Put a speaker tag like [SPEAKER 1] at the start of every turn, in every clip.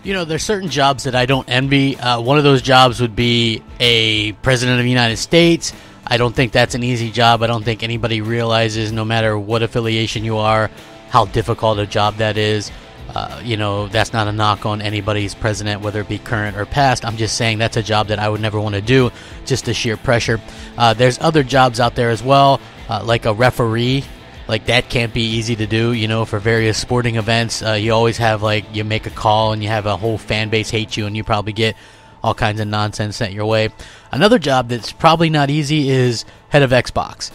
[SPEAKER 1] You know, there's certain jobs that I don't envy. One of those jobs would be a president of the United States. I don't think that's an easy job. I don't think anybody realizes, no matter what affiliation you are, how difficult a job that is. You know, that's not a knock on anybody's president, whether it be current or past. I'm just saying that's a job that I would never want to do, just the sheer pressure. There's other jobs out there as well, like a referee. Like, that can't be easy to do, you know, for various sporting events. You always have, like, you make a call and you have a whole fan base hate you, and you probably get all kinds of nonsense sent your way. Another job that's probably not easy is head of Xbox.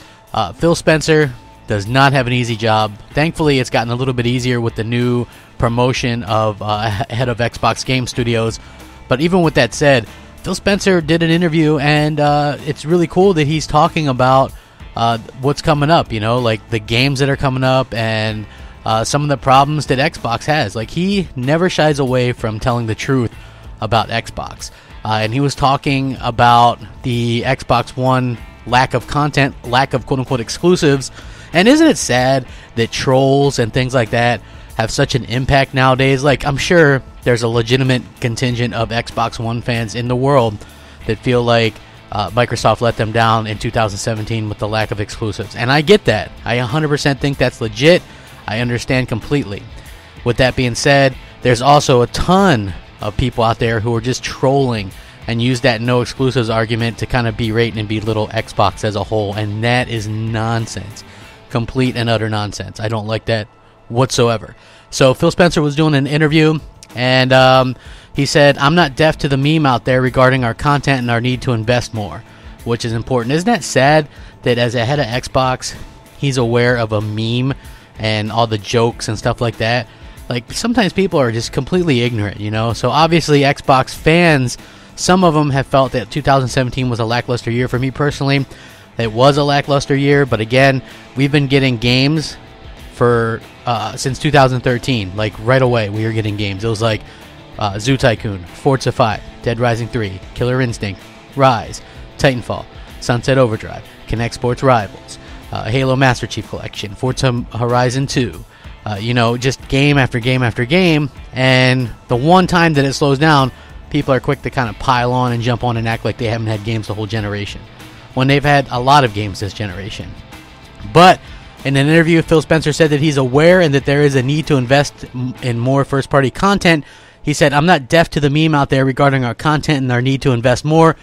[SPEAKER 1] Phil Spencer does not have an easy job. Thankfully, it's gotten a little bit easier with the new promotion of head of Xbox Game Studios. But even with that said, Phil Spencer did an interview, and it's really cool that he's talking about what's coming up, you know, like the games that are coming up and some of the problems that Xbox has. Like, he never shies away from telling the truth about Xbox. And he was talking about the Xbox One lack of content, lack of quote-unquote exclusives. And isn't it sad that trolls and things like that have such an impact nowadays? Like, I'm sure there's a legitimate contingent of Xbox One fans in the world that feel like Microsoft let them down in 2017 with the lack of exclusives. And I get that. I 100% think that's legit. I understand completely. With that being said, there's also a ton of people out there who are just trolling and use that no exclusives argument to kind of berate and belittle Xbox as a whole. And that is nonsense. Complete and utter nonsense. I don't like that whatsoever. So Phil Spencer was doing an interview, and he said, "I'm not deaf to the meme out there regarding our content and our need to invest more," which is important. Isn't that sad that as a head of Xbox, he's aware of a meme and all the jokes and stuff like that? Like, sometimes people are just completely ignorant, you know? So obviously Xbox fans, some of them have felt that 2017 was a lackluster year. For me personally, it was a lackluster year, but again, we've been getting games for since 2013. Like, right away we were getting games. It was like Zoo Tycoon, Forza 5, Dead Rising 3, Killer Instinct, Rise, Titanfall, Sunset Overdrive, Kinect Sports Rivals, Halo Master Chief Collection, Forza Horizon 2, you know, just game after game after game. And the one time that it slows down, people are quick to kind of pile on and jump on and act like they haven't had games the whole generation, when they've had a lot of games this generation. But in an interview, Phil Spencer said that he's aware and that there is a need to invest in more first-party content. He said, "I'm not deaf to the meme out there regarding our content and our need to invest more."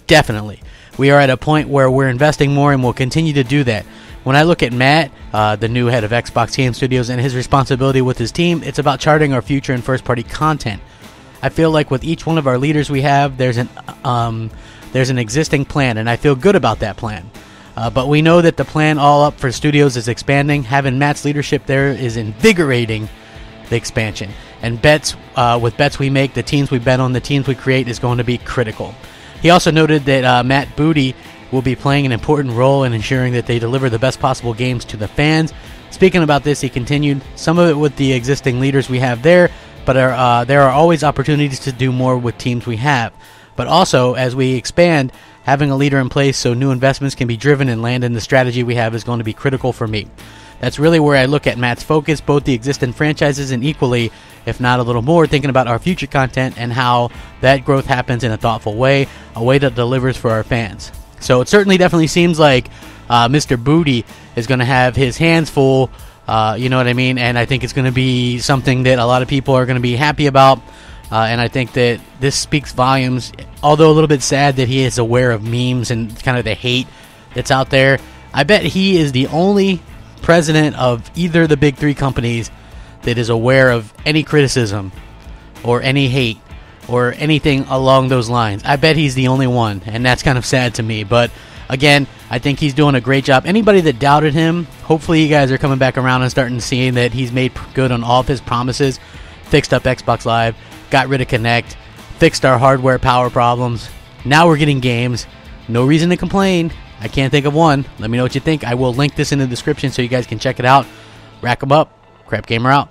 [SPEAKER 1] Definitely. We are at a point where we're investing more, and we'll continue to do that. When I look at Matt, the new head of Xbox Game Studios, and his responsibility with his team, it's about charting our future in first-party content. I feel like with each one of our leaders we have, there's an existing plan, and I feel good about that plan. But we know that the plan all up for studios is expanding. Having Matt's leadership there is invigorating the expansion. And with bets we make, the teams we bet on, the teams we create is going to be critical. He also noted that Matt Booty will be playing an important role in ensuring that they deliver the best possible games to the fans. Speaking about this, he continued, "Some of it with the existing leaders we have there, but there are always opportunities to do more with teams we have. But also, as we expand, having a leader in place so new investments can be driven and land in the strategy we have is going to be critical for me." That's really where I look at Matt's focus, both the existing franchises and equally, if not a little more, thinking about our future content and how that growth happens in a thoughtful way, a way that delivers for our fans. So it certainly definitely seems like Mr. Booty is going to have his hands full, you know what I mean? And I think it's going to be something that a lot of people are going to be happy about. And I think that this speaks volumes, although a little bit sad that he is aware of memes and kind of the hate that's out there. I bet he is the only president of either of the big three companies that is aware of any criticism or any hate or anything along those lines. I bet he's the only one, and that's kind of sad to me. But again, I think he's doing a great job. Anybody that doubted him, hopefully you guys are coming back around and starting to see that he's made good on all of his promises. Fixed up Xbox Live, got rid of Kinect, fixed our hardware power problems. Now we're getting games. No reason to complain. I can't think of one. Let me know what you think. I will link this in the description so you guys can check it out. Rack 'em up. Crapgamer out.